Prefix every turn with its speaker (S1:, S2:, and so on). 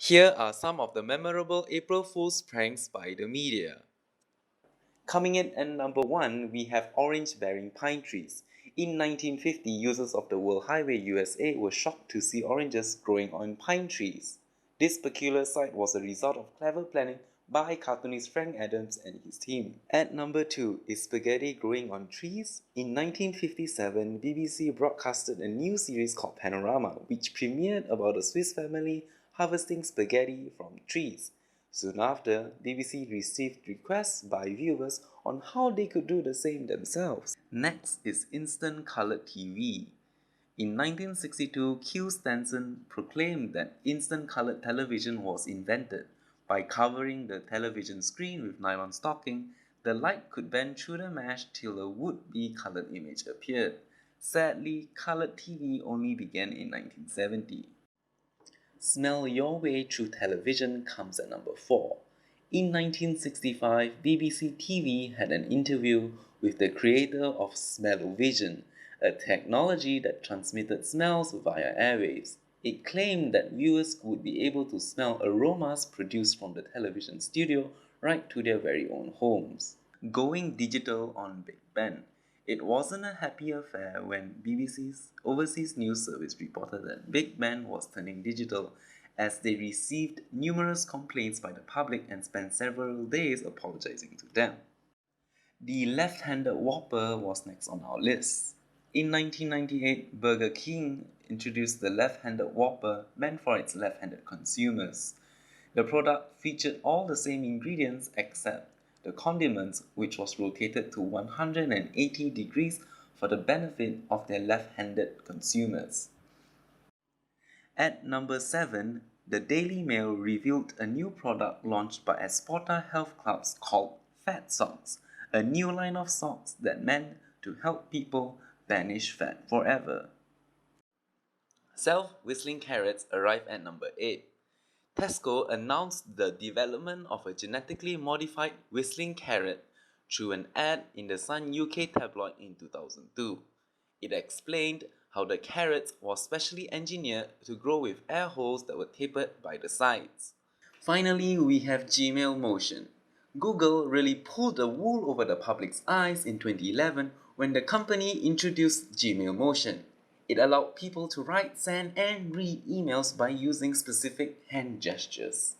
S1: Here are some of the memorable April Fool's pranks by the media. Coming in at number 1, we have orange bearing pine trees. In 1950, users of the World Highway USA were shocked to see oranges growing on pine trees. This peculiar sight was a result of clever planning by cartoonist Frank Adams and his team. At number 2 is spaghetti growing on trees. In 1957, BBC broadcasted a new series called Panorama, which premiered about a Swiss family harvesting spaghetti from trees. Soon after, BBC received requests by viewers on how they could do the same themselves. Next is instant colored TV. In 1962, Q. Stanson proclaimed that instant colored television was invented. By covering the television screen with nylon stocking, the light could bend through the mesh till a would-be colored image appeared. Sadly, colored TV only began in 1970. Smell Your Way Through Television comes at number 4. In 1965, BBC TV had an interview with the creator of Smell-O-Vision, a technology that transmitted smells via airwaves. It claimed that viewers would be able to smell aromas produced from the television studio right to their very own homes. Going digital on Big Ben. It wasn't a happy affair when BBC's Overseas News Service reported that Big Ben was turning digital, as they received numerous complaints by the public and spent several days apologizing to them. The left-handed Whopper was next on our list. In 1998, Burger King introduced the left-handed Whopper meant for its left-handed consumers. The product featured all the same ingredients except the condiments, which was rotated to 180 degrees for the benefit of their left-handed consumers. At number 7, the Daily Mail revealed a new product launched by Esporta Health Clubs called Fat Socks, a new line of socks that meant to help people banish fat forever. Self-whistling carrots arrive at number 8. Tesco announced the development of a genetically modified whistling carrot through an ad in the Sun UK tabloid in 2002. It explained how the carrot was specially engineered to grow with air holes that were tapered by the sides. Finally, we have Gmail Motion. Google really pulled the wool over the public's eyes in 2011 when the company introduced Gmail Motion. It allowed people to write, send, and read emails by using specific hand gestures.